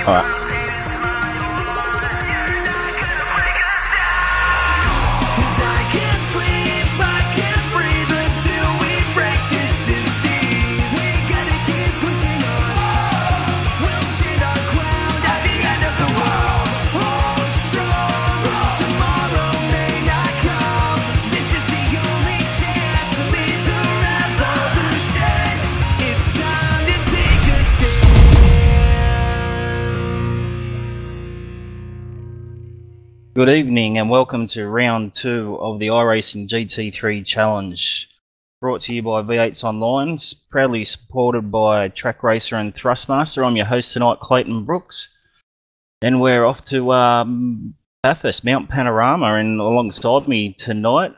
Alright. Good evening and welcome to round 2 of the iRacing GT3 Challenge, brought to you by V8s Online, proudly supported by Track Racer and Thrustmaster. I'm your host tonight, Clayton Brooks, and we're off to Bathurst, Mount Panorama, and alongside me tonight,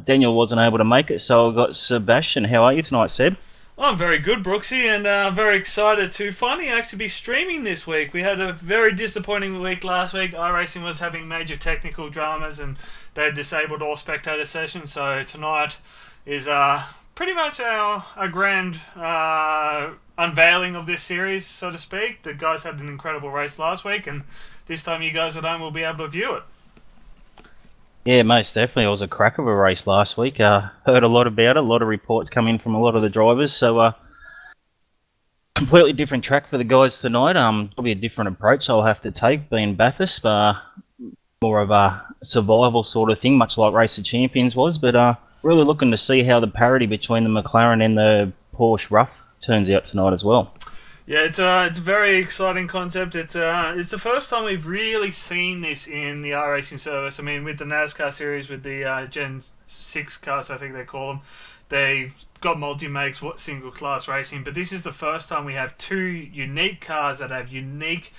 Daniel wasn't able to make it, so I've got Sebastian. How are you tonight, Seb? I'm very good, Brooksy, and very excited to finally actually be streaming this week. We had a very disappointing week last week. iRacing was having major technical dramas and they had disabled all spectator sessions, so tonight is pretty much our grand unveiling of this series, so to speak. The guys had an incredible race last week, and this time you guys at home will be able to view it. Yeah, most definitely. It was a crack of a race last week. Heard a lot about it, a lot of reports come in from a lot of the drivers. So, completely different track for the guys tonight. Probably a different approach I'll have to take, being Bathurst. More of a survival sort of thing, much like Race of Champions was. But really looking to see how the parity between the McLaren and the Porsche Rough turns out tonight as well. Yeah, it's a very exciting concept. It's the first time we've really seen this in the iRacing service. I mean, with the NASCAR series, with the Gen 6 cars, I think they call them, they got multi-makes, single class racing. But this is the first time we have two unique cars that have unique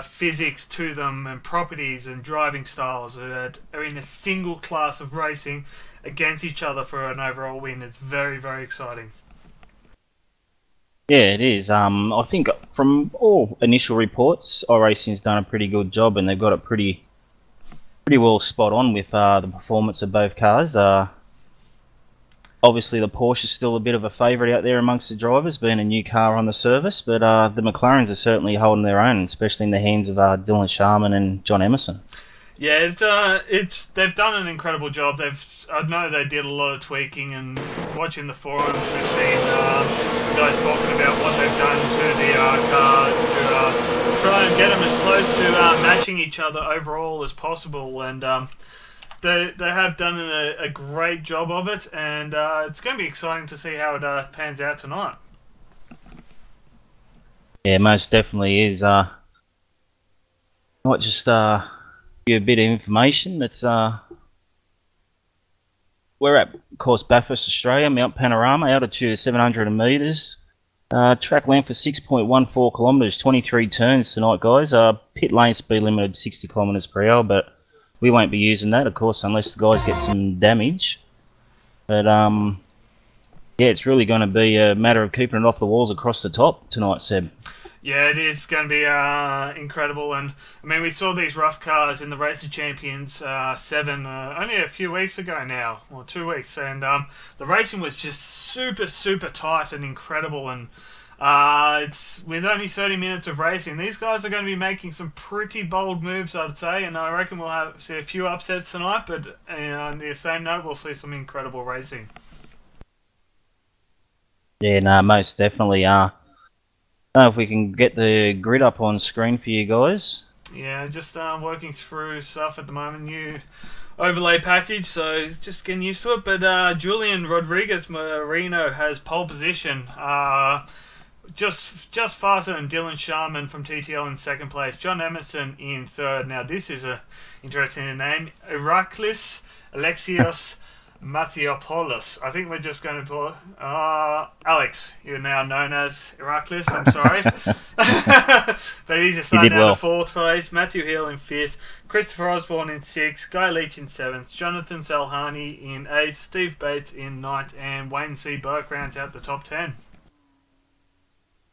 physics to them and properties and driving styles that are in a single class of racing against each other for an overall win. It's very, very exciting. Yeah, it is. I think from all initial reports, iRacing's done a pretty good job, and they've got it pretty well spot on with the performance of both cars. Obviously, the Porsche is still a bit of a favourite out there amongst the drivers, being a new car on the service, but the McLarens are certainly holding their own, especially in the hands of Dylan Sharman and John Emerson. Yeah, they've done an incredible job. I know they did a lot of tweaking, and watching the forums, we've seen guys talking about what they've done to the cars to try and get them as close to matching each other overall as possible. And they have done a great job of it, and it's going to be exciting to see how it pans out tonight. Yeah, most definitely is. Not just a bit of information. It's we're at, of course, Bathurst, Australia, Mount Panorama, altitude of 700 metres. Track length of 6.14 kilometres, 23 turns tonight, guys. Pit lane speed limited 60 kilometres per hour, but we won't be using that, of course, unless the guys get some damage. But yeah, it's really going to be a matter of keeping it off the walls across the top tonight, Seb. Yeah, it is going to be incredible. And I mean, we saw these rough cars in the Race of Champions 7 only a few weeks ago now, or 2 weeks, and the racing was just super tight and incredible. And it's with only 30 minutes of racing, these guys are going to be making some pretty bold moves, I'd say, and I reckon we'll see a few upsets tonight. But on the same note, we'll see some incredible racing. Yeah, no, most definitely. I don't know if we can get the grid up on screen for you guys. Yeah, just working through stuff at the moment. New overlay package, so just getting used to it. But Julian Rodriguez Marino has pole position, just faster than Dylan Sharman from TTL in second place. John Emerson in third. Now this is a interesting name, Iraklis Alexios Mathiopoulos. I think we're just going to call Alex. You're now known as Iraklis. I'm sorry, but he's just starting out in fourth place. Matthew Hill in fifth. Christopher Osborne in sixth. Guy Leach in seventh. Jonathan Salhani in eighth. Steve Bates in ninth, and Wayne C. Burke rounds out the top 10.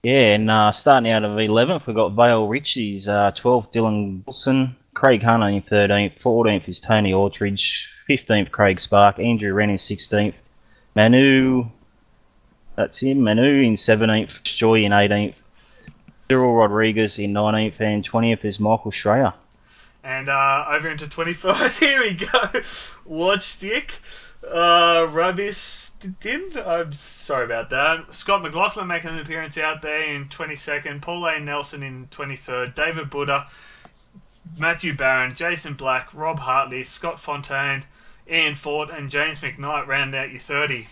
Yeah, and starting out of 11th, we've got Vale Ritchie's 12th, Dylan Wilson. Craig Hunter in 13th. 14th is Tony Aldridge. 15th, Craig Spark. Andrew Wren in 16th. Manu, that's him, Manu in 17th. Joy in 18th. Cyril Rodriguez in 19th, and 20th is Michael Schreier. And over into 25th, here we go. Watch stick. Rabistin. I'm sorry about that. Scott McLaughlin making an appearance out there in 22nd. Pauline Nelson in 23rd. David Buddha. Matthew Barron. Jason Black. Rob Hartley. Scott Fontaine. Ian Fort. And James McKnight round out your 30.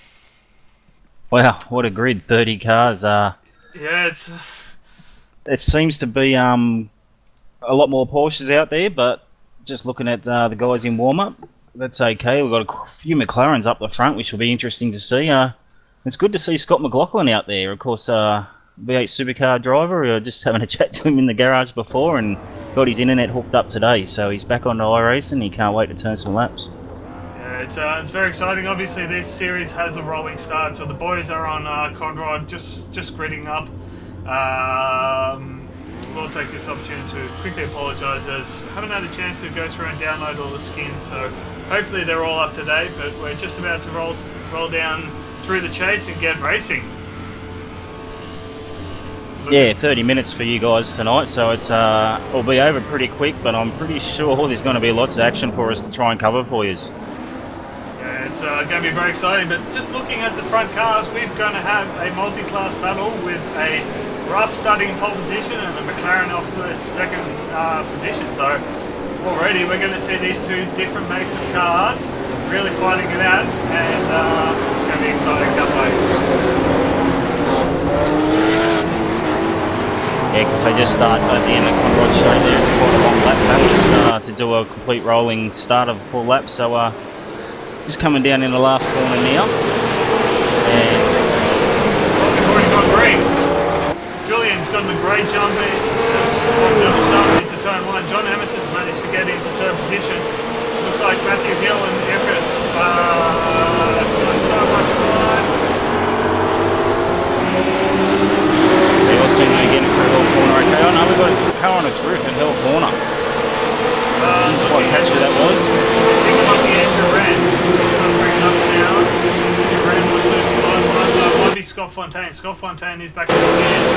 Wow, what a grid. 30 cars. Yeah, it seems to be a lot more Porsches out there, but just looking at the guys in warm-up, that's okay. We've got a few McLarens up the front, which will be interesting to see. It's good to see Scott McLaughlin out there. Of course, V8 supercar driver. We were just having a chat to him in the garage before and got his internet hooked up today. So he's back on the iRacing. He can't wait to turn some laps. Yeah, it's very exciting. Obviously, this series has a rolling start, so the boys are on Conrod, just gritting up. We'll take this opportunity to quickly apologise as haven't had a chance to go through and download all the skins, so hopefully they're all up to date, but we're just about to roll down through the chase and get racing. Yeah, 30 minutes for you guys tonight, so it'll be over pretty quick, but I'm pretty sure there's going to be lots of action for us to try and cover for you. Yeah, it's going to be very exciting, but just looking at the front cars, we're going to have a multi-class battle with a Rough starting in pole position and the McLaren off to the second position. So already we're going to see these two different makes of cars really fighting it out, and it's going to be exciting that way. Yeah, because they just start at the end of Conrod Straight there. It's quite a long lap battle to do a complete rolling start of a full lap. So just coming down in the last corner now. And we've already got green. Julian's got a great jump in. Into turn one. John Emerson's managed to get into third position. Looks like Matthew Hill and Empress that's going side by side. They all seem to be getting through Hill Corner. Okay, I know we've got a car on its roof in Hill Corner. Didn't quite catch who that was. I think it might be Andrew Rand. It's going to bring it up now. Andrew Rand was losing a lot of time. Might be Scott Fontaine. Scott Fontaine is back in the hands.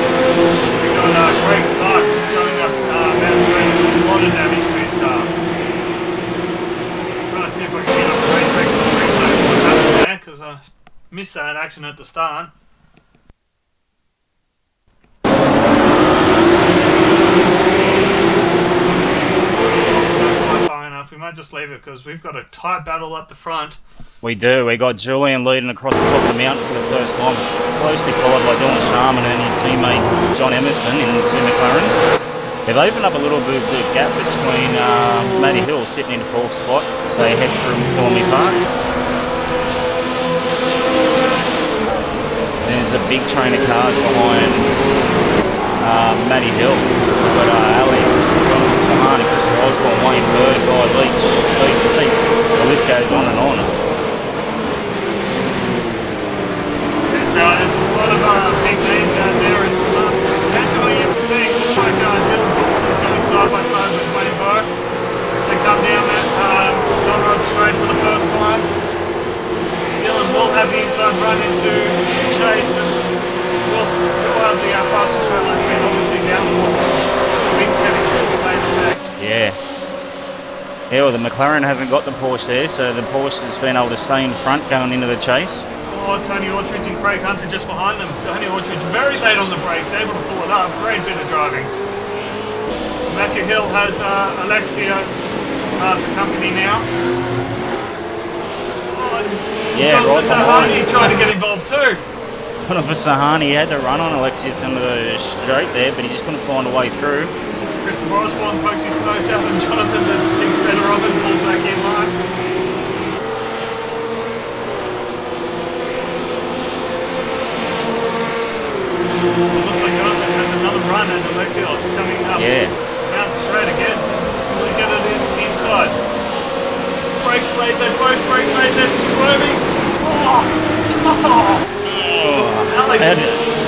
We've got Craig Stark going up Mount Street with a lot of damage to his car. I'm trying to see if I can get up the race record and replay what happened there, because I missed that action at the start. We might just leave it because we've got a tight battle up the front. We do. We got Julian leading across the top of the mountain for the first time, closely followed by Dylan Sharman and his teammate John Emerson in the two McLarens. They've opened up a little bit of the gap between Matty Hill sitting in the fourth spot as they head through Thornley Park. There's a big train of cars behind Matty Hill. We've got Alex, Jonathan Sahani, Chris Osborne, Wayne Bird, Guy Leach, Pete Peets. The list goes on and on. There's a lot of big names out there. It's actually what you're used to seeing. Looks like Dylan Wilson's going side by side with Wayne Bird. They come down that Conrod Straight for the first time. Dylan will have the inside run into Chase, but will have the fastest straight line speed obviously down towards the wing setting will be made effect. Yeah. Yeah, well, the McLaren hasn't got the Porsche there, so the Porsche has been able to stay in front going into the chase. Oh, Tony Autridge and Craig Hunter just behind them. Tony Autridge very late on the brakes, able to pull it up. Great bit of driving. Matthew Hill has Alexios for company now. Oh, yeah, Johnson Sahani trying to get involved too. Oliver Sahani had to run on Alexios into the straight there, but he just couldn't find a way through. Christopher Osborne pokes his nose out and Jonathan that thinks better of it and pulls back in line. It looks like Jonathan has another run and Alexios coming up. Yeah. Mount straight again, so will he get it inside? Brake late, they both brake late, they're swerving. Alex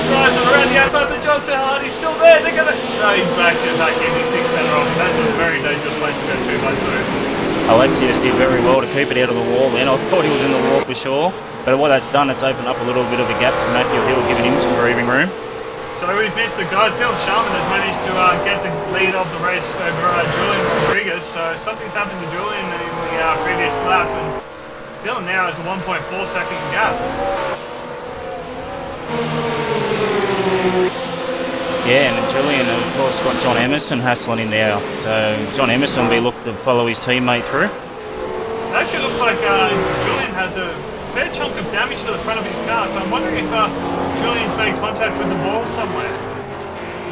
drives it around the outside, but Johnson Hardy's still there. They're gonna. No, he backs it back in. He thinks better of it. That's a very dangerous place to go to by two. Alexios did very well to keep it out of the wall then. I thought he was in the wall for sure. But what that's done, it's opened up a little bit of a gap to Matthew Hill, giving him some breathing room. So we've missed the guys. Dylan Sharman has managed to get the lead of the race over Julian Rodriguez. So something's happened to Julian in the previous lap, and Dylan now has a 1.4 second gap. Yeah, and Julian, of course, got John Emerson hassling in there. So John Emerson will be looking to follow his teammate through. It actually looks like Julian has a fair chunk of damage to the front of his car, so I'm wondering if Julian's made contact with the wall somewhere.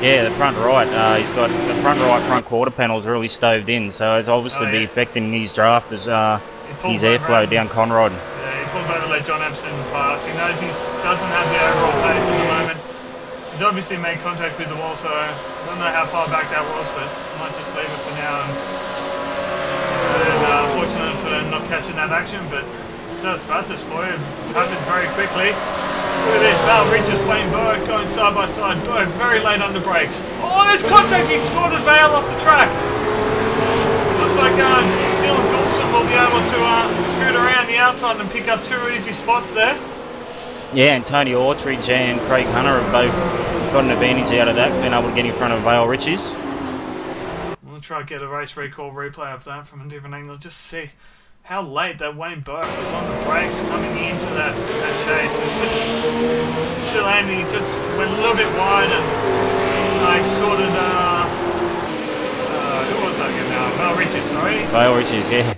Yeah, the front right. He's got the front right front quarter panels really stoved in, so it's obviously be affecting his draft as his airflow down Conrod. Yeah, he pulls over to let John Emerson pass. He knows he doesn't have the overall pace at the moment. He's obviously made contact with the wall, so I don't know how far back that was, but I might just leave it for now. And unfortunate for not catching that action, but so it's Bathurst for you. It happened very quickly. Look at this, Val Richards, Wayne Burke going side by side. Burke very late on the brakes. Oh, there's contact. He squatted Vale off the track. Looks like Dylan Goulson will be able to scoot around the outside and pick up 2 easy spots there. Yeah, and Tony Autridge and Craig Hunter have both got an advantage out of that, being able to get in front of Vale Richards. We'll try to get a race recall replay of that from a different angle, just to see how late that Wayne Burke was on the brakes coming into that chase. It's just too late, he just went a little bit wide and escorted, who was that again now? Vale Richards, sorry. Vale Richards, yeah.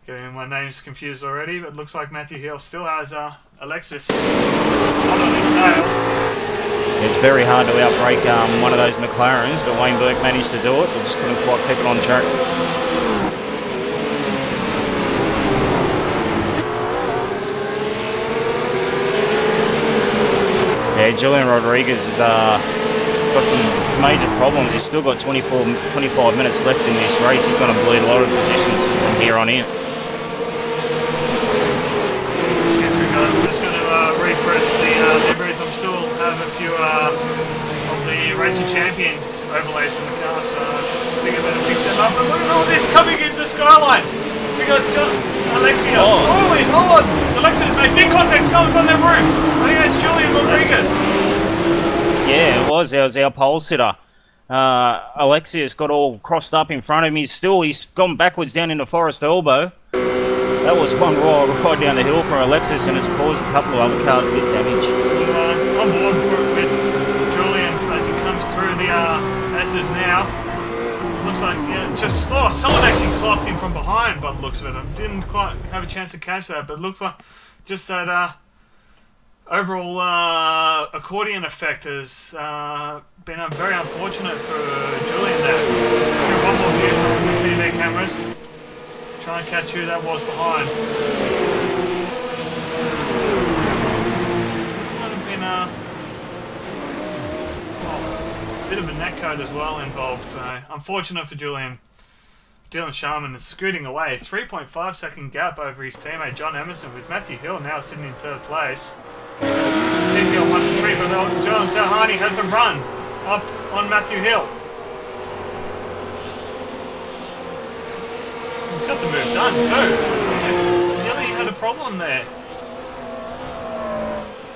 Getting my names confused already, but it looks like Matthew Hill still has Alexis hot on his tail. It's very hard to outbrake one of those McLarens, but Wayne Burke managed to do it, but just couldn't quite keep it on track. Yeah, Julian Rodriguez has got some major problems. He's still got 25 minutes left in this race. He's going to bleed a lot of positions from here on in. Excuse me guys, I'm just going to refresh the liveries. I'm still have a few of the Racing Champions overlays from the car, so I think I better pick them up. And look at all this coming into Skyline. We got Alexios. Oh, Alexios made big contact. Someone's on their roof. I think that's Julian Rodriguez. Yeah, it was our pole sitter. Alexios got all crossed up in front of him. He's gone backwards down into Forest Elbow. That was one right down the hill for Alexis, and it's caused a couple of other cars to get damage. On board with Julian as he comes through the S's now. Looks like someone actually clocked him from behind by the looks of it. I didn't quite have a chance to catch that, but it looks like just that overall accordion effect has been very unfortunate for Julian there. One more view from the TV cameras. Try and catch who that was behind. Might have been a bit of a netcode as well involved, so unfortunate for Julian. Dylan Sharman is scooting away. 3.5 second gap over his teammate John Emerson, with Matthew Hill now sitting in 3rd place. TT on 1 to 3, but John Sahani has a run up on Matthew Hill. He's got the move done too. Nearly had a problem there.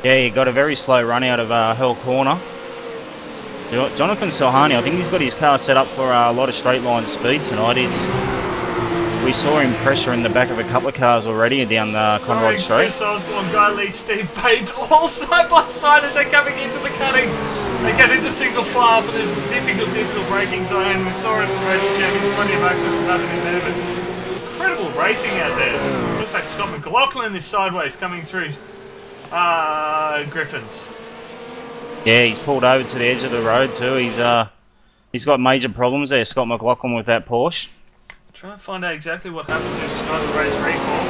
Yeah, he got a very slow run out of Hell Corner. Jonathan Sohani, I think he's got his car set up for a lot of straight line speed tonight. We saw him pressure in the back of a couple of cars already down the Conrod Straight. Chris Osborne, Guy Leach, Steve Bates, all side by side as they're coming into the cutting. They get into single file for this difficult braking zone. We saw it in the Racing Champions, plenty of accidents happening there, but incredible racing out there. It looks like Scott McLaughlin is sideways coming through Griffins. Yeah, he's pulled over to the edge of the road too. He's got major problems there, Scott McLaughlin, with that Porsche. Try and find out exactly what happened to Scott in the race recall.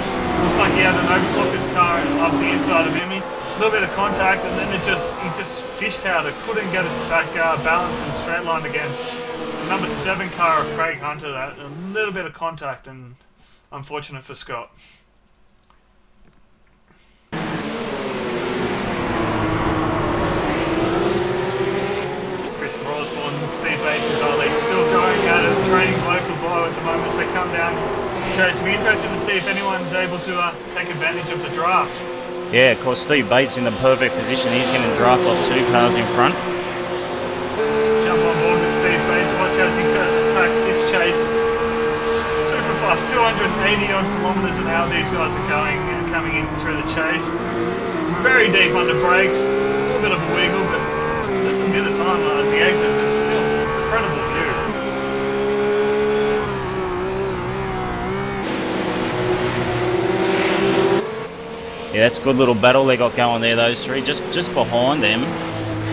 Looks like he had an overclocker's car up the inside of him. A little bit of contact, and then he just fishtailed it. Couldn't get his back balance and straight line again. It's a number 7 car of Craig Hunter. That a little bit of contact, and unfortunate for Scott. Steve Bates and Dolly still going at it, training blow for blow at the moment as they come down. Chase, be interested to see if anyone's able to take advantage of the draft. Yeah, of course, Steve Bates in the perfect position. He's going to draft off 2 cars in front. 280 odd kilometres an hour these guys are going, coming in through the chase. Very deep under brakes, a little bit of a wiggle, but there's a bit of time at the exit, but still incredible view. Yeah, that's a good little battle they got going there, those three. Just behind them,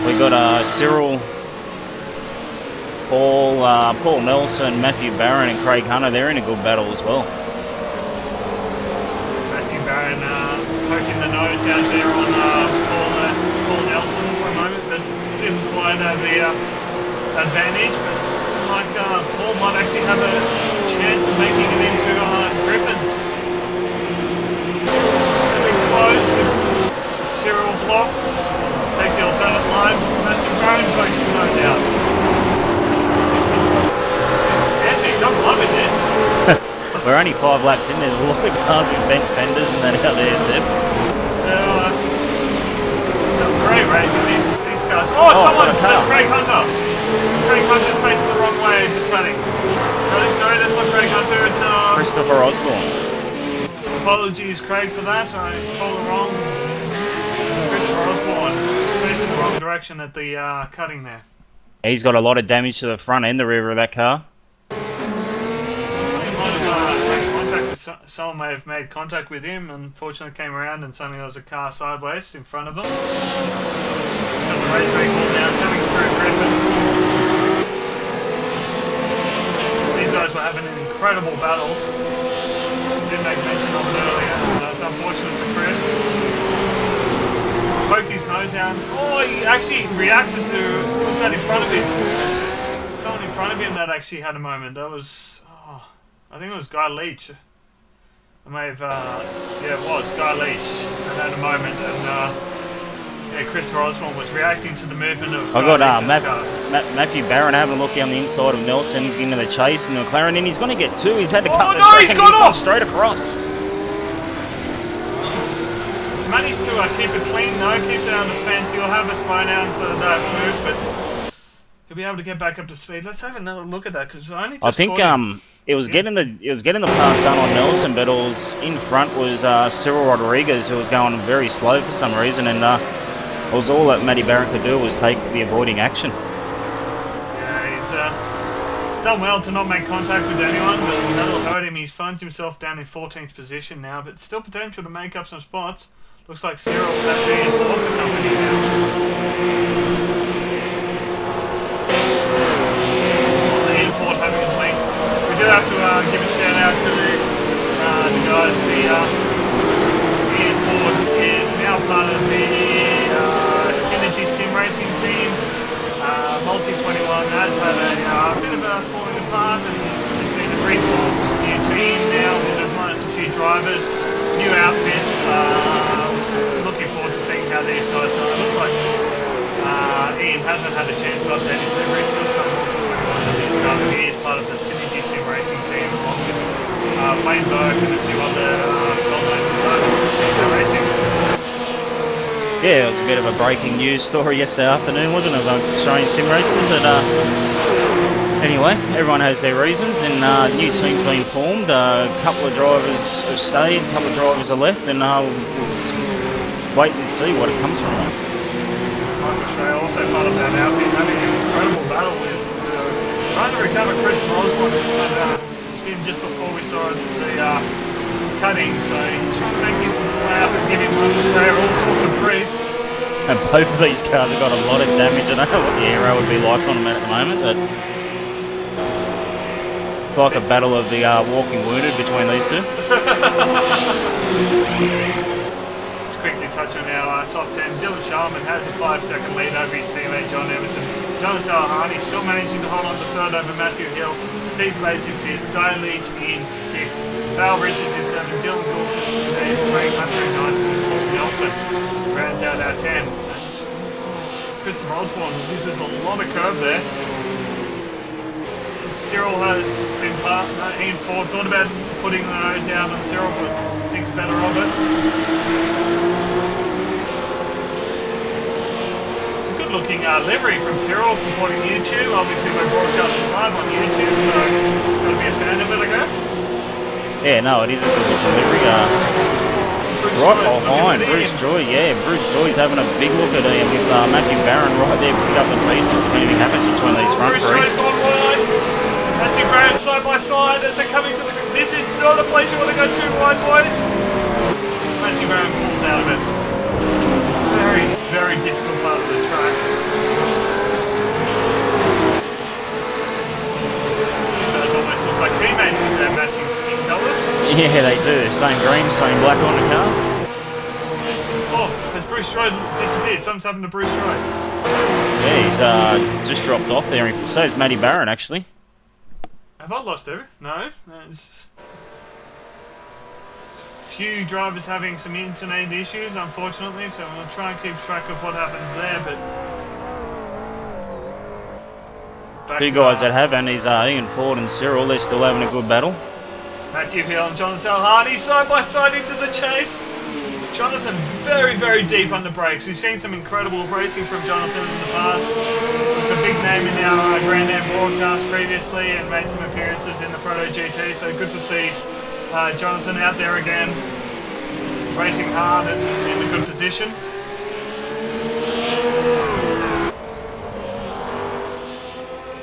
we got Cyril, Paul Nelson, Matthew Barron and Craig Hunter. They're in a good battle as well. Matthew Barron poking the nose out there on Paul Nelson for a moment, but didn't quite have the advantage. But like Paul might actually have a chance of making it into Griffins. Cyril's really close. Cyril blocks, takes the alternate line. Matthew Barron pokes his nose out. This is epic. I'm loving this. We're only 5 laps in. There's a lot of cars with bent fenders and that out there, Seb. Some great racing, these guys. Oh, that's Craig Hunter. Craig Hunter's facing the wrong way into cutting. No, sorry, that's not Craig Hunter. It's Christopher Osborne. Apologies, Craig, for that. I told it wrong. Christopher Osborne facing the wrong direction at the cutting there. He's got a lot of damage to the front and the rear of that car. Someone may have made contact with him, and unfortunately came around and suddenly there was a car sideways in front of him. Got the race vehicle now coming through Griffins. These guys were having an incredible battle. Didn't make mention of it earlier, so it's unfortunate for Chris. Poked his nose out. Oh, he actually reacted to, what was that in front of him? Someone in front of him that actually had a moment. That was, I think it was Guy Leach. I may have, yeah, it was Guy Leach that had a moment, and yeah, Christopher Osborne was reacting to the movement of. I got Matthew Barron having a look down the inside of Nelson into the chase, and the McLaren, and he's going to get two. He's had to cut the track, he's gone off straight across. He's managed to keep it clean. No, keeps it on the fence. He'll have a slow down for that move, but he'll be able to get back up to speed. Let's have another look at that, because I only just. I think it was getting the pass done on Nelson, but it was in front was Cyril Rodriguez, who was going very slow for some reason, and it was all that Matty Barron could do was take the avoiding action. Yeah, he's done well to not make contact with anyone, but that'll hurt him. He finds himself down in 14th position now, but still potential to make up some spots. Looks like Cyril actually in fourth the company now. Ford having his link. We do have to give a shout out to the guys. Ian Ford is now part of the Synergy Sim Racing team. Multi-21 has had a bit of a falling apart, and there's been a reformed new team now with minus a few drivers, new outfit. Looking forward to seeing how these guys go. It looks like Ian hasn't had a chance to update his livery system. He is part of the Synergy Sim Racing team, along with Wayne Burke and a few other well-known drivers from Racing. Yeah, it was a bit of a breaking news story yesterday afternoon, wasn't it, amongst Australian sim races? And anyway, everyone has their reasons, and new teams being formed. A couple of drivers have stayed, a couple of drivers are left, and we'll wait and see what it comes from. Michael Shea, also part of that outfit, having an incredible battle with trying to recover Chris Osborne and spin just before we saw the cutting, so he's trying to make his way up and give him Michael Shea all sorts of grief. And both of these cars have got a lot of damage. I don't know what the aero would be like on them at the moment, but it's like a battle of the walking wounded between these two. Let's quickly touch on our top 10. Dylan Sharman has a 5-second lead over his teammate John Emerson. Jonas Alhani still managing to hold on to third over Matthew Hill. Steve Bates in fifth. Guy Leach in sixth. Val Richards in seventh. Dylan Goulson in eighth. Craig Hunter in ninth. And Paul Nelson rounds out our 10. That's Christopher Osborne uses a lot of curve there. Cyril has been part. Ian Ford thought about putting the nose out on Cyril, but thinks better of it. Looking livery from Cyril supporting YouTube. Obviously we're broadcasting live on YouTube, so gotta be a fan of it, I guess. Yeah, no, it is a good delivery. Bruce Right Joy behind looking at Bruce Ian. Joy, yeah. Bruce Joy's having a big look at Ian with Matthew Barron right there, pick up the pieces if anything happens between these front Bruce three. Joy's gone wide. Matthew Barron side by side as they're coming to the... This is not a place you want to go too wide, boys. Matthew Barron pulls out of it. It's a very, very difficult part of the track. Those almost look like teammates with their matching skin colours. Yeah, they do. Same green, same black on the car. Oh, has Bruce Joy disappeared? Something's happened to Bruce Joy. Yeah, he's just dropped off there. So is Matty Barron, actually. Have I lost her? No. There's few drivers having some internet issues, unfortunately, so we'll try and keep track of what happens there, but... Two guys that have, and is Ian Ford and Cyril. They're still having a good battle. Matthew Hill and Jonathan Hardy side by side into the chase. Jonathan very, very deep on the brakes. We've seen some incredible racing from Jonathan in the past. He's a big name in our Grand Am broadcast previously and made some appearances in the Proto GT, so good to see Jonathan out there again, racing hard and in a good position.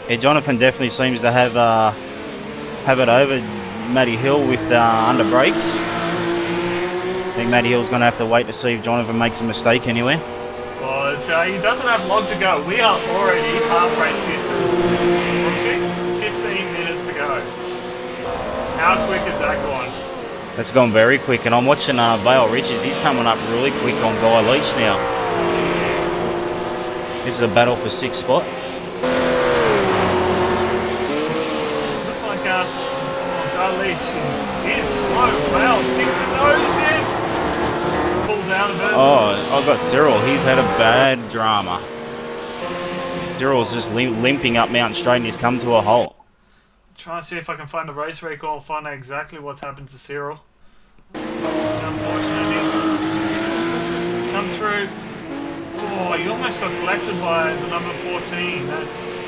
Yeah, Jonathan definitely seems to have it over Matty Hill with under brakes. I think Matty Hill's going to have to wait to see if Jonathan makes a mistake anywhere. Well, he doesn't have long to go. We are already half race distance. 15 minutes to go. How quick is that gone? That's gone very quick, and I'm watching Vale Riches. He's coming up really quick on Guy Leach now. This is a battle for 6th spot. Looks like Guy Leach is slow. Vale sticks the nose in. Pulls out of it. Oh, I've got Cyril. He's had a bad drama. Cyril's just limping up Mountain Straight and he's come to a halt. Try and see if I can find a race record and find out exactly what's happened to Cyril. It's unfortunate he's come through. Oh, he almost got collected by the number 14. That's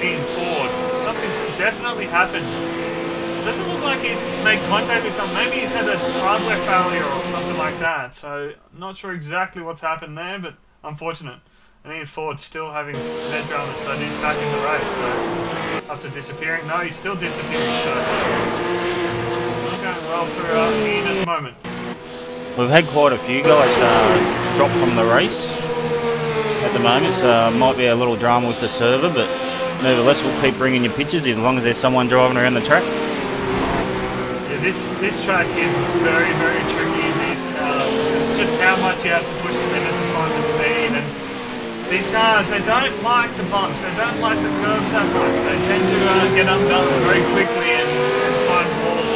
Ian Ford. Something's definitely happened. It doesn't look like he's made contact with something. Maybe he's had a hardware failure or something like that. So, not sure exactly what's happened there, but unfortunate. And Ian Ford still having head dramas, but he's back in the race, so after disappearing. No, he's still disappearing, so not going well for Ian at the moment. We've had quite a few guys drop from the race at the moment, so might be a little drama with the server, but nevertheless we'll keep bringing you pictures as long as there's someone driving around the track. Yeah, this track is very, very tricky in these cars. It's just how much you have to push them in to find the speed, and these cars, they don't like the bumps, they don't like the curbs that much. They tend to get undone very quickly and find walls.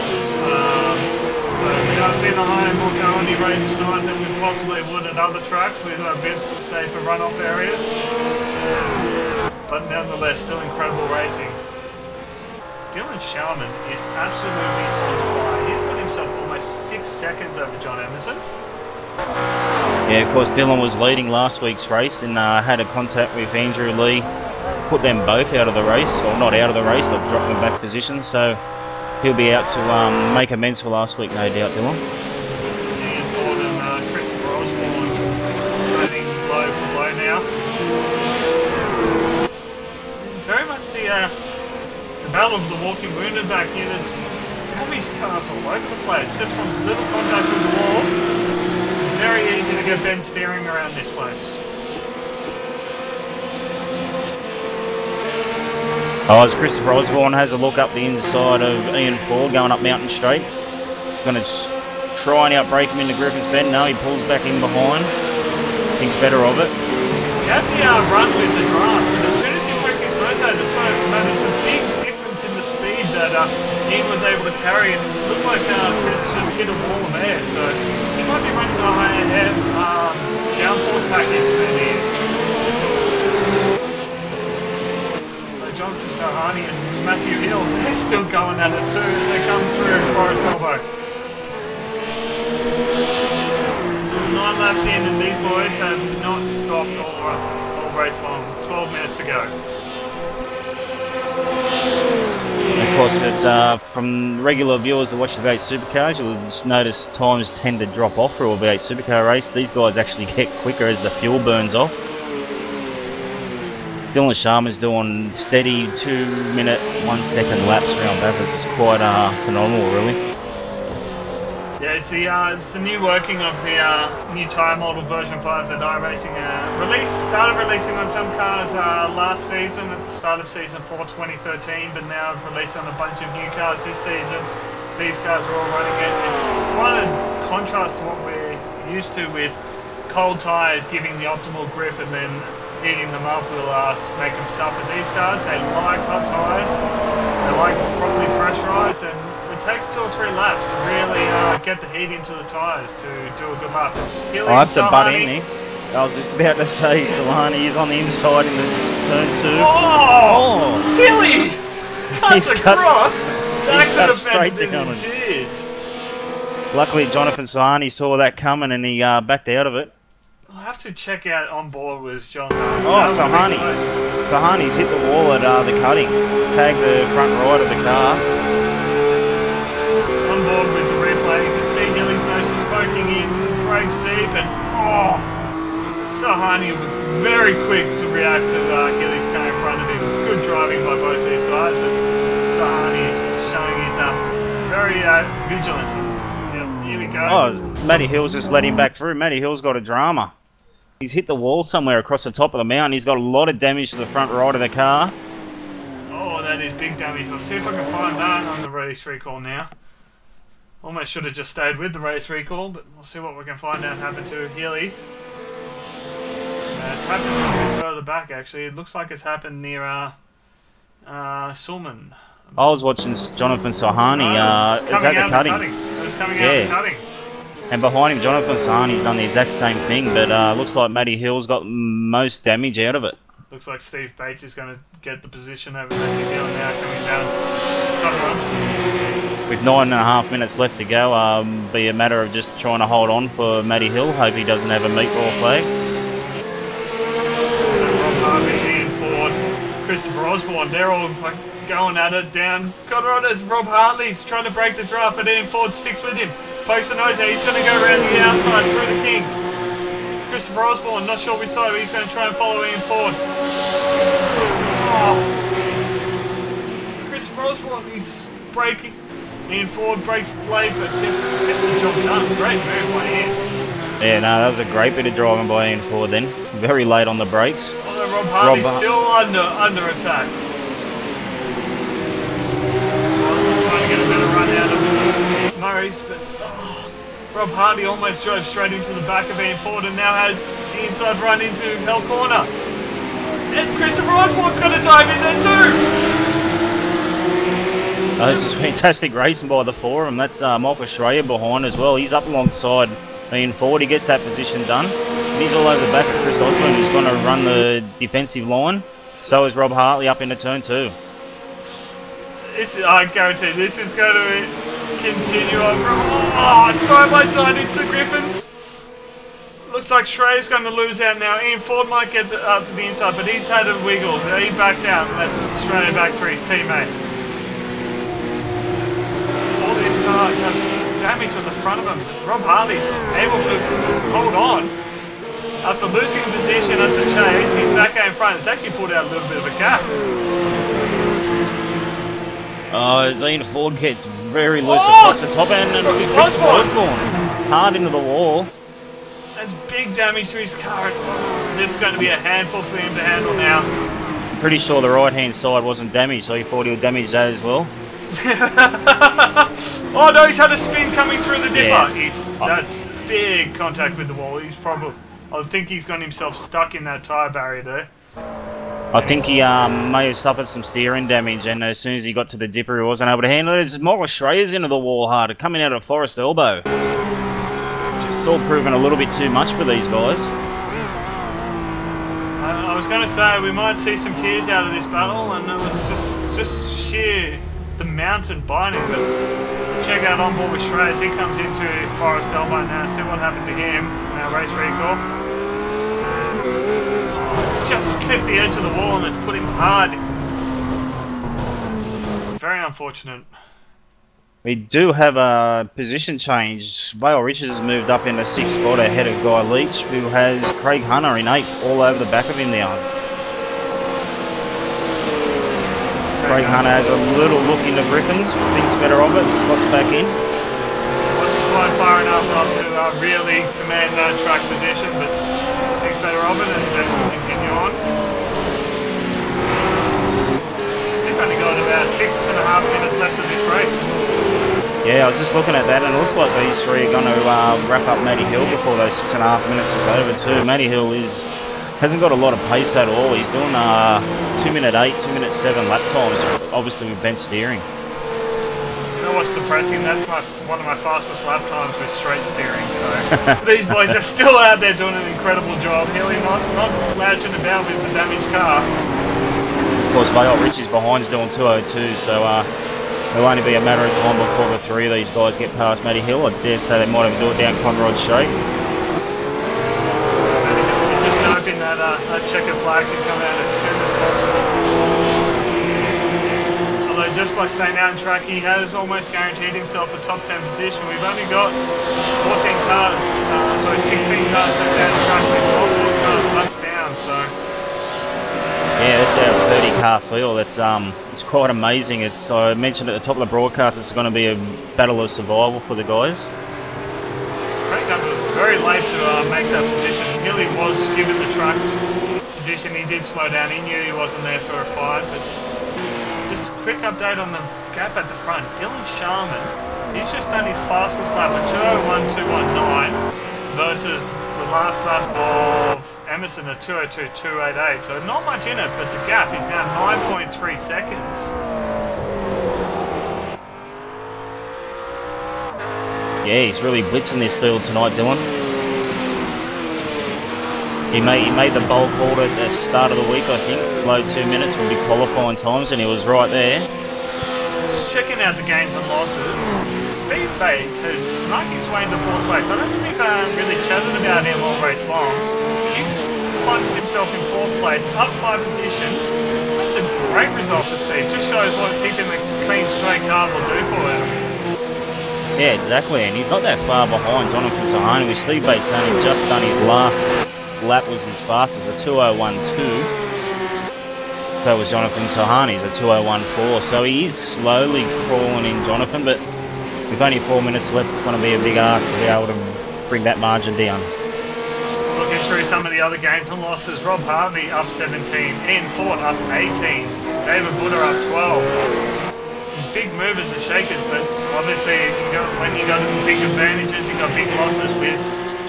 So we are seeing a higher mortality rate tonight than we possibly would at other tracks with a bit safer runoff areas. But nonetheless, still incredible racing. Dylan Shalman is absolutely on fire. He's got himself almost 6 seconds over John Emerson. Yeah, of course Dylan was leading last week's race and had a contact with Andrew Lee, put them both out of the race, or not out of the race, but dropped them back positions, so he'll be out to make amends for last week, no doubt, Dylan. Ian Ford and Christopher Osborne trading blow for blow now. Very much the battle of the walking wounded back here. There's damaged cars all over the place, just from little contact with the wall. Very easy to get bent steering around this place. Oh, as Christopher Osborne has a look up the inside of Ian Ford going up Mountain Straight. Going to try and outbrake him into Griffiths Bend. No, he pulls back in behind. Thinks better of it. He had the run with the draft, but as soon as he broke his nose out, so noticed a big difference in the speed that Ian was able to carry, and it looked like Chris just hit a wall of air, so he might be running a higher air downforce package than Ian. Johnson Sahani and Matthew Hills, they're still going at it too as they come through Forest Elbow. 9 laps in and these boys have not stopped all race long. 12 minutes to go. Of course, it's from regular viewers that watch the V8 Supercars, you'll just notice times tend to drop off for a V8 Supercar race. These guys actually get quicker as the fuel burns off. Dylan Sharma's doing steady 2-minute, 1-second laps around Bathurst. It's quite phenomenal, really. Yeah, it's the new working of the new tyre model version 5 that iRacing started releasing on some cars last season at the start of season 4 2013, but now have released on a bunch of new cars this season. These cars are all running it. It's quite a contrast to what we're used to with cold tyres giving the optimal grip and then heating them up will make them suffer. These cars, they like hot tyres, they like properly pressurised, and it takes 2 or 3 laps to really get the heat into the tyres to do a good lap. I have to butt in there. I was just about to say Solani is on the inside in the turn 2. Oh! Hilly! Cuts across! That could have been in tears. Luckily Jonathan Solani saw that coming and he backed out of it. I'll have to check out on board with John. Sahani's hit the wall at the cutting. He's tagged the front right of the car. On board with the replay, you can see Hilly's nose is poking in, brakes deep, and Sahani was very quick to react to Hilly's car in front of him. Good driving by both these guys, but Sahani showing he's very vigilant. Yep, here we go. Oh, Matty Hill's just let him back through. Matty Hill's got a drama. He's hit the wall somewhere across the top of the mountain. He's got a lot of damage to the front right of the car. Oh, that is big damage. I'll see if I can find that on the race recall now. Almost should have just stayed with the race recall, but we'll see what we can find out happen to Healy. It's happened a bit further back, actually. It looks like it's happened near Sulman. I was watching Jonathan Sahani. Is that the cutting? It was coming out of the cutting. And behind him, Jonathan Sahani's done the exact same thing, but looks like Matty Hill's got most damage out of it. Looks like Steve Bates is going to get the position over Matthew Hill now coming down. With 9.5 minutes left to go, be a matter of just trying to hold on for Matty Hill. Hope he doesn't have a meatball flag. So Rob Harvey, Ian Ford, Christopher Osborne, they're all going at it down. Conrad Rob Hartley's trying to break the draft, but Ian Ford sticks with him. Pokes the nose out, he's going to go around the outside through the king. Christopher Osborne, not sure which side, but he's going to try and follow Ian Ford. Oh. Christopher Osborne, he's braking. Ian Ford breaks late, but gets the job done. Great move by Ian. Yeah, no, that was a great bit of driving by Ian Ford then. Very late on the brakes. Although Rob Hartley's still under attack. So trying to get a better run out of Murray's, but Rob Hartley almost drove straight into the back of Ian Ford and now has the inside run into Hell Corner. And Christopher Osborne's going to dive in there too! This is fantastic racing by the four of them. That's Michael Schreier behind as well. He's up alongside Ian Ford. He gets that position done. And he's all over the back of Chris Osborne, who's going to run the defensive line. So is Rob Hartley up into turn 2. I guarantee this is going to continue over. Side by side into Griffins. Looks like Schreier's going to lose out now. Ian Ford might get up to the inside, but he's had a wiggle. He backs out, and that's Schreier back for his teammate. All these cars have damage on the front of them. Rob Hartley's able to hold on. After losing position at the chase, he's back out in front. It's actually pulled out a little bit of a gap. Ian Ford gets very loose across the top end and Osborne hard into the wall. That's big damage to his car. This is going to be a handful for him to handle now. Pretty sure the right hand side wasn't damaged, so he thought he would damage that as well. Oh no, he's had a spin coming through the dipper. Yeah. That's big contact with the wall. I think he's got himself stuck in that tyre barrier there. I think he may have suffered some steering damage, and as soon as he got to the dipper, he wasn't able to handle it. It's Michael Schreier's into the wall hard, coming out of Forest Elbow. It's all proving a little bit too much for these guys. I was going to say we might see some tears out of this battle, and it was just sheer the mountain binding. But check out on board with Schreier. He comes into Forest Elbow now. See what happened to him in our race recall. Just clipped the edge of the wall and it's put him hard. It's Very unfortunate. We do have a position change. Vale Richards has moved up into 6th spot ahead of Guy Leach, who has Craig Hunter in 8th, all over the back of him now. Craig Hunter has a little look into Griffins, thinks better of it, slots back in. Wasn't quite far enough up to really command that track position, but thinks better of it and then we'll continue on. They've only got about 6.5 minutes left of this race. Yeah, I was just looking at that, and it looks like these three are going to wrap up Matty Hill before those 6.5 minutes is over too. Matty Hill hasn't got a lot of pace at all. He's doing 2 minute 8, 2 minute 7 lap times, obviously with bench steering. You know what's depressing? That's one of my fastest lap times with straight steering. So these boys are still out there doing an incredible job. Hilly not slouching about with the damaged car. Of course, Vale Richie's behind's doing 2:02, so it'll only be a matter of time before the three of these guys get past Matty Hill. I dare say they might even do it down Conrod Straight. Matty Hill, we're just hoping that that checkered flag can come out as soon as possible. Although just by staying out in track, he has almost guaranteed himself a top 10 position. We've only got 16 cars left down the track with 4 cars left down, so... Yeah, that's our 30 car field. It's quite amazing. I mentioned at the top of the broadcast, it's going to be a battle of survival for the guys. Craig Hunter was very late to make that position. Hilly was given the track position. He did slow down. He knew he wasn't there for a fight. But just a quick update on the gap at the front. Dylan Sharman, he's just done his fastest lap at 2:01.219 versus the last lap of Emerson at 2:02.288, so not much in it, but the gap is now 9.3 seconds. Yeah, he's really blitzing this field tonight, Dylan. He made the bold call at the start of the week, I think. Low 2 minutes would be qualifying times, and he was right there. Just checking out the gains and losses. Steve Bates has snuck his way into 4th place. I don't think we've really chatted about him all race long. He's finds himself in 4th place, up 5 positions. That's a great result for Steve. Just shows what keeping a clean, straight car will do for him. Yeah, exactly, and he's not that far behind Jonathan Sahani. With Steve Bates only just done his last lap was his fastest, a 2:01.2. So was Jonathan Sahani's a 2:01.4. So he is slowly crawling in, Jonathan, but with only 4 minutes left, it's going to be a big ask to be able to bring that margin down. Looking through some of the other gains and losses, Rob Harvey up 17, Ian Ford up 18, David Buddha up 12. Some big movers and shakers, but obviously when you got big advantages, you got big losses with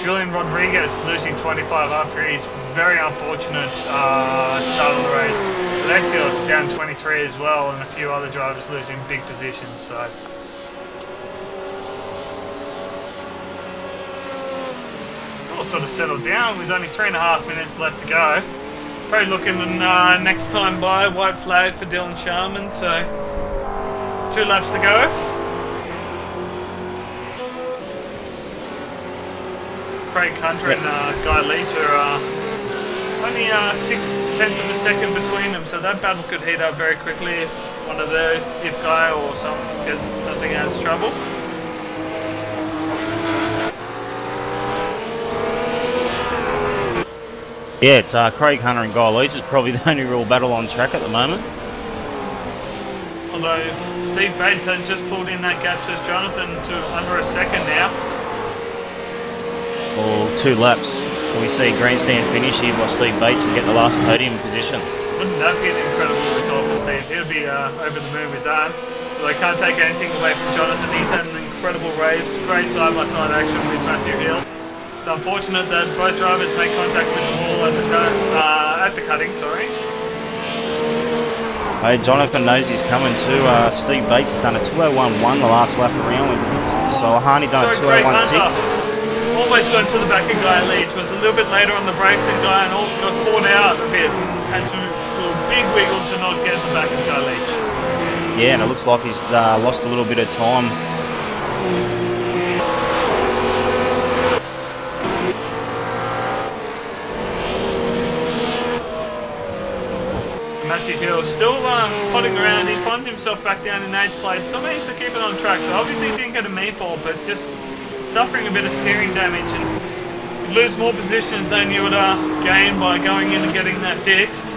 Julian Rodriguez losing 25 after his very unfortunate start of the race. Alexios down 23 as well, and a few other drivers losing big positions. So. Sort of settled down with only 3.5 minutes left to go. Probably looking next time by, white flag for Dylan Sharman, so 2 laps to go. Craig Hunter and Guy Leach are only 0.6 of a second between them, so that battle could heat up very quickly if Guy or something has trouble. Yeah, it's Craig Hunter and Guy Leach is probably the only real battle on track at the moment. Although Steve Bates has just pulled in that gap to Jonathan to under a second now. Or 2 laps. Can we see grandstand finish here by Steve Bates and get the last podium position? Wouldn't that be an incredible result for Steve? He'll be over the moon with that. But I can't take anything away from Jonathan. He's had an incredible race. Great side-by-side action with Matthew Hill. It's unfortunate that both drivers make contact with the wall at the cutting, sorry. Hey, Jonathan knows he's coming too. Steve Bates has done a 2:01.1 the last lap around, with Solahani done a 2:01.6. Almost got to the back of Guy Leach. Was a little bit later on the brakes than Guy and got caught out a bit and had to do a big wiggle to not get the back of Guy Leach. Yeah, and it looks like he's lost a little bit of time. Matthew Hill still plodding around. He finds himself back down in 8th place. Still managed to keep it on track. So obviously he didn't get a meatball, but just suffering a bit of steering damage and you'd lose more positions than you would gain by going in and getting that fixed.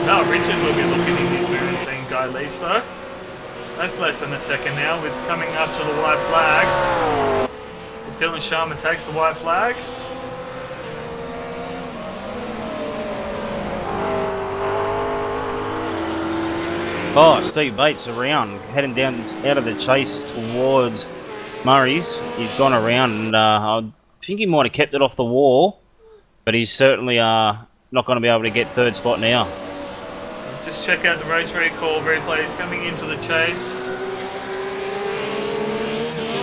Now Richards will be looking in his mirror and seeing Guy Leach though. That's less than a second now with coming up to the white flag. As Dylan Sharma takes the white flag. Oh, Steve Bates around, heading down out of the chase towards Murray's. He's gone around and I think he might have kept it off the wall, but he's certainly not going to be able to get 3rd spot now. Let's just check out the race recall replay. He's coming into the chase.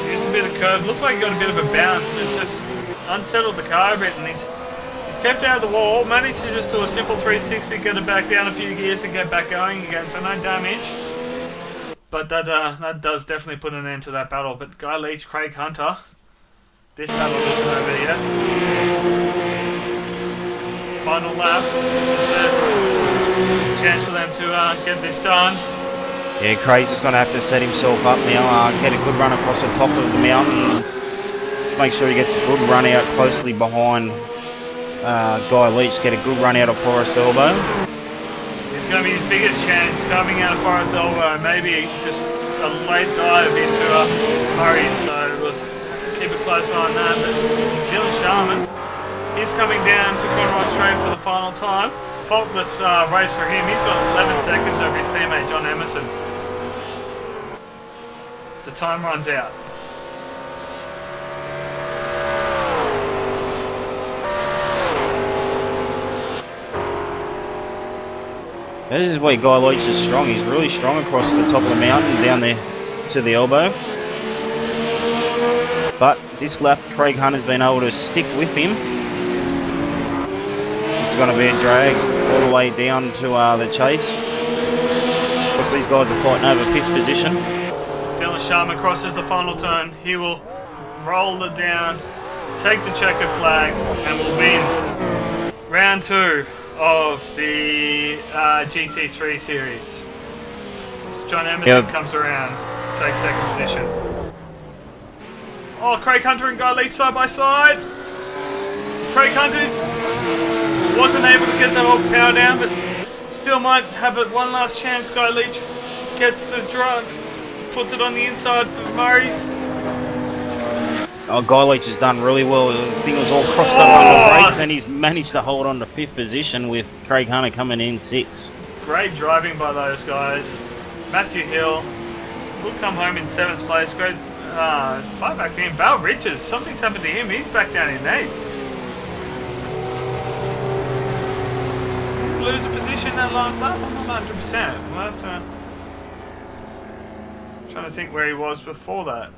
Used a bit of curve. Looked like he got a bit of a bounce and it's just unsettled the car a bit, and he's kept out of the wall, managed to just do a simple 360, get it back down a few gears and get back going again, so no damage. But that does definitely put an end to that battle. But Guy Leach, Craig Hunter, this battle isn't over yet. Final lap, this is the chance for them to get this done. Yeah, Craig's just going to have to set himself up now, get a good run across the top of the mountain, make sure he gets a good run out closely behind Guy Leach, get a good run out of Forest Elbow. This is going to be his biggest chance coming out of Forest Elbow, maybe just a late dive into Murray's, so we'll have to keep a close eye on that. But Dylan Sharman, he's coming down to Conroy Straight for the final time. Faultless race for him, he's got 11 seconds over his teammate John Emerson. The time runs out. This is where Guy Leach is strong. He's really strong across the top of the mountain, down there to the elbow. But this lap, Craig Hunter's been able to stick with him. This is going to be a drag all the way down to the chase. Of course, these guys are fighting over 5th position. As Dylan Sharma crosses the final turn, he will roll it down, take the checkered flag, and will win round 2 of the GT3 series. So John Emerson comes around, takes 2nd position. Oh, Craig Hunter and Guy Leach side by side. Craig Hunter wasn't able to get the whole power down, but still might have it one last chance. Guy Leach gets the drive, puts it on the inside for Murray's. Oh, Guy Leach has done really well. I think it was all crossed up on the brakes, and he's managed to hold on to 5th position with Craig Hunter coming in 6th. Great driving by those guys. Matthew Hill will come home in 7th place. Great fight back for him. Val Richards, something's happened to him. He's back down in 8th. Lose a position that last lap? I'm not 100%. We'll have to... I'm trying to think where he was before that.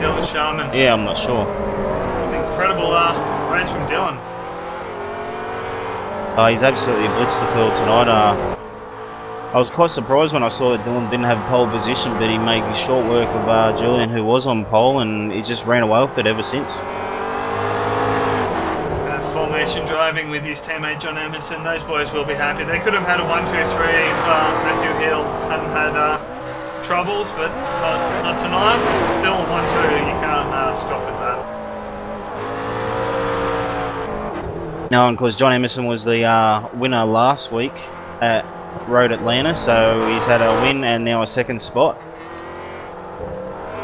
Dylan Sharman. Yeah, I'm not sure. An incredible race from Dylan. He's absolutely blitzed the field tonight. I was quite surprised when I saw that Dylan didn't have pole position, but he made short work of Julian, who was on pole, and he just ran away with it ever since. Formation driving with his teammate John Emerson. Those boys will be happy. They could have had a 1-2-3 if Matthew Hill hadn't had troubles, but not tonight. Still 1-2, you can't scoff at that. No, and of course John Emerson was the winner last week at Road Atlanta, so he's had a win and now a 2nd spot.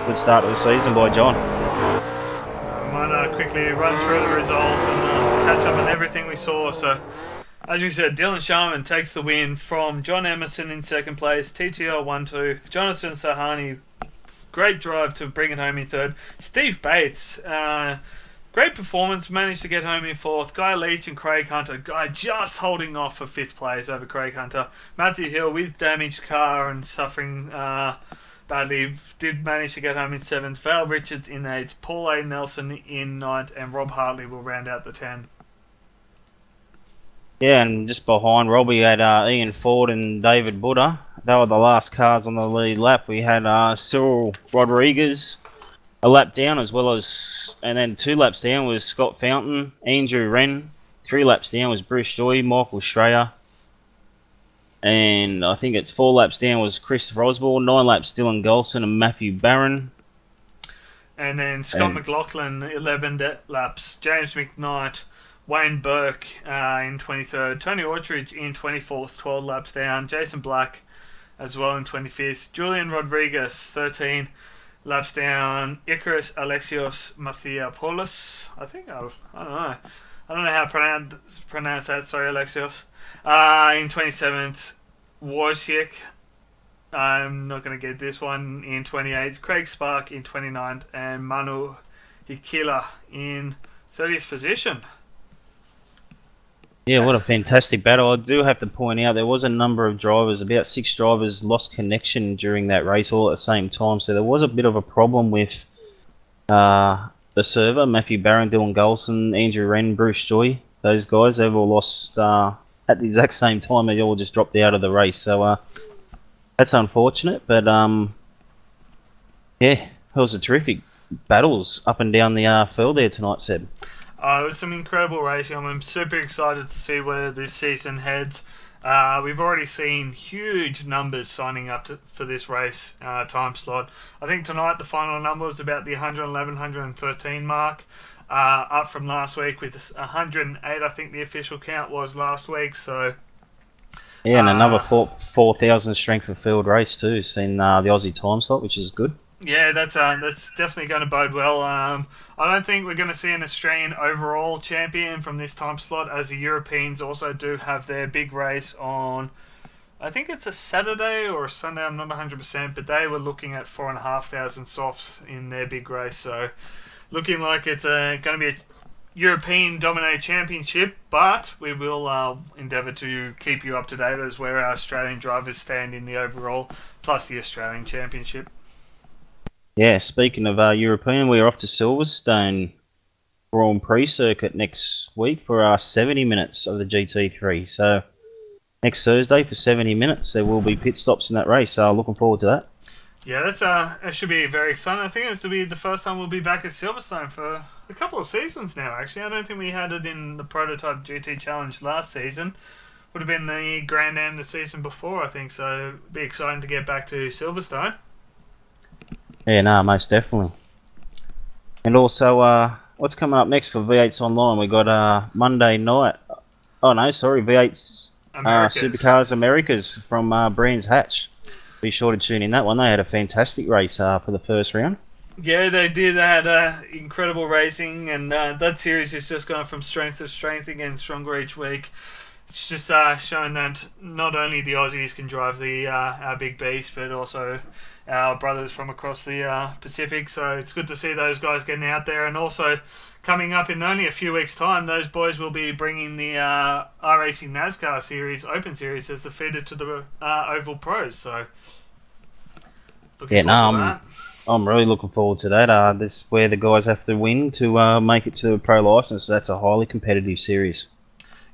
Good start to the season by John. I might quickly run through the results and catch up on everything we saw. So, as we said, Dylan Sharman takes the win from John Emerson in 2nd place, TTL 1-2. Jonathan Sahani, great drive to bring it home in 3rd. Steve Bates, great performance, managed to get home in 4th. Guy Leach and Craig Hunter, Guy just holding off for 5th place over Craig Hunter. Matthew Hill with damaged car and suffering badly, did manage to get home in 7th. Val Richards in 8th. Paul A. Nelson in 9th, and Rob Hartley will round out the 10. Yeah, and just behind Rob, we had Ian Ford and David Buddha. They were the last cars on the lead lap. We had Cyril Rodriguez a lap down, as well as, and then 2 laps down was Scott Fountain, Andrew Wren. 3 laps down was Bruce Joy, Michael Schrayer, and I think it's 4 laps down was Christopher Osborne. 9 laps Dylan Golson and Matthew Barron. And then Scott McLaughlin, 11 laps. James McKnight, Wayne Burke in 23rd. Tony Ortridge in 24th, 12 laps down. Jason Black as well in 25th. Julian Rodriguez, 13 laps down. Icarus Alexios Mathiapoulos. I don't know. I don't know how to pronounce that. Sorry, Alexios. In 27th. Wojciech. I'm not going to get this one in 28th. Craig Spark in 29th. And Manu Hikila in 30th position. Yeah, what a fantastic battle. I do have to point out there was a number of drivers, about 6 drivers lost connection during that race all at the same time. So there was a bit of a problem with the server. Matthew Barron, Dylan Golson, Andrew Wren, Bruce Joy. Those guys, they've all lost at the exact same time. They all just dropped out of the race. So that's unfortunate. But yeah, it was a terrific battles up and down the field there tonight, Seb. It was some incredible racing. I'm super excited to see where this season heads. We've already seen huge numbers signing up for this race time slot. I think tonight the final number was about the 111, 113 mark, up from last week with 108. I think the official count was last week. So yeah, and another 4,000 strength of field race too. Seen the Aussie time slot, which is good. Yeah, that's definitely going to bode well. I don't think we're going to see an Australian overall champion from this time slot, as the Europeans also do have their big race on, I think it's a Saturday or a Sunday, I'm not 100%, but they were looking at 4,500 softs in their big race. So looking like it's going to be a European-dominated championship, but we will endeavour to keep you up to date as where our Australian drivers stand in the overall, plus the Australian championship. Yeah, speaking of European, we're off to Silverstone Grand Prix circuit next week for our 70 minutes of the GT3. So next Thursday for 70 minutes, there will be pit stops in that race. So looking forward to that. Yeah, that should be very exciting. I think it's to be the first time we'll be back at Silverstone for a couple of seasons now. Actually, I don't think we had it in the Prototype GT Challenge last season. Would have been the Grand Am the season before, I think. So it'd be exciting to get back to Silverstone. Yeah, no, most definitely. And also, what's coming up next for V8's Online? We got Monday night. Oh no, sorry, V8's Supercars Americas from Brands Hatch. Be sure to tune in that one. They had a fantastic race for the first round. Yeah, they did. They had incredible racing, and that series is just going from strength to strength, again stronger each week. It's just showing that not only the Aussies can drive the our big beast, but also our brothers from across the Pacific. So it's good to see those guys getting out there. And also coming up in only a few weeks' time, those boys will be bringing the iRacing NASCAR Series, Open Series, as the feeder to the Oval Pros. So looking forward to that. I'm really looking forward to that. This is where the guys have to win to make it to the pro license. So that's a highly competitive series.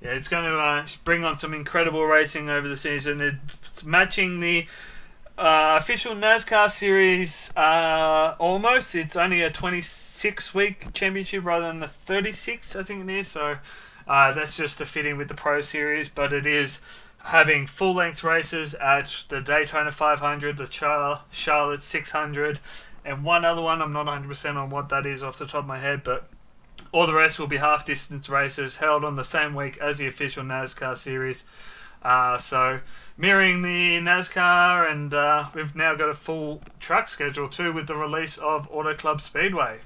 Yeah, it's going to bring on some incredible racing over the season. It's matching the official NASCAR series almost. It's only a 26-week championship rather than the 36, I think it is. So that's just to fit in with the Pro Series. But it is having full-length races at the Daytona 500, the Charlotte 600, and one other one. I'm not 100% on what that is off the top of my head, but all the rest will be half-distance races held on the same week as the official NASCAR series. So mirroring the NASCAR, and we've now got a full track schedule too with the release of Auto Club Speedway.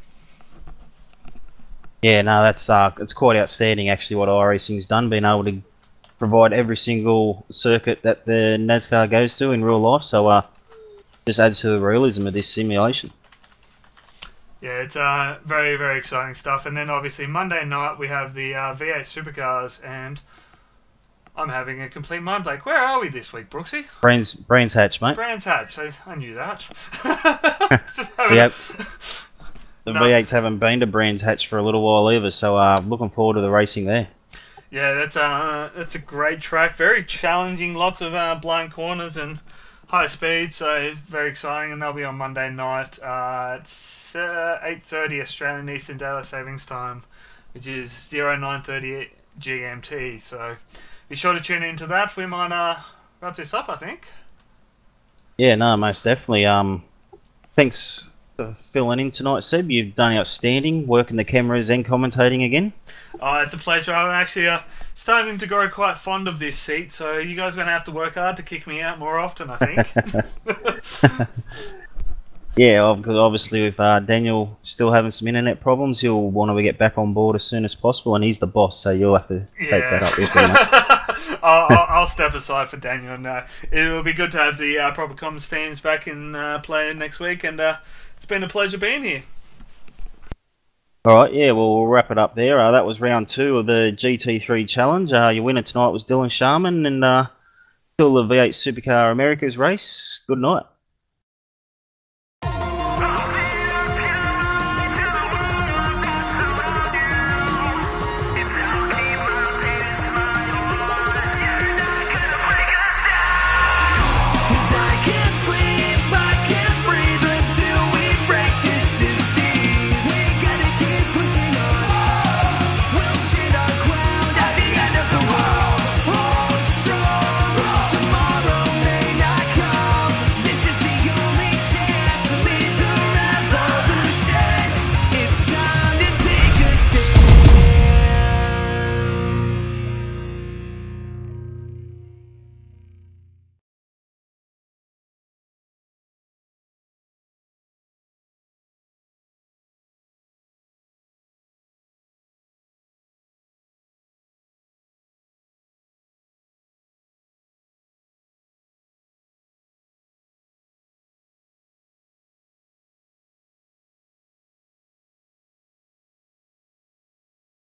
Yeah, no, that's it's quite outstanding actually what iRacing's done, being able to provide every single circuit that the NASCAR goes to in real life. So just adds to the realism of this simulation. Yeah, it's very, very exciting stuff. And then obviously Monday night we have the V8 Supercars, and I'm having a complete mind blank. Where are we this week, Brooksy? Brands Hatch, mate. Brands Hatch. I knew that. Yep. The V8s haven't been to Brands Hatch for a little while either, so looking forward to the racing there. Yeah, that's a great track. Very challenging. Lots of blind corners, and high speed, so very exciting, and they'll be on Monday night. It's 8:30 Australian Eastern Daylight Savings Time, which is 09:30 GMT. So be sure to tune into that. We might wrap this up, I think. Yeah, no, most definitely. Thanks for filling in tonight, Seb. You've done outstanding, working the cameras and commentating again. It's a pleasure. I'm actually starting to grow quite fond of this seat, so you guys are going to have to work hard to kick me out more often, I think. Yeah, because obviously with Daniel still having some internet problems, he'll want to get back on board as soon as possible, and he's the boss, so you'll have to take that up with him, mate. I'll step aside for Daniel, and it will be good to have the proper comms teams back in play next week, and it's been a pleasure being here. Alright, yeah, well, we'll wrap it up there. That was round 2 of the GT3 Challenge. Your winner tonight was Dylan Sharman, and still the V8 Supercar Americas race. Good night.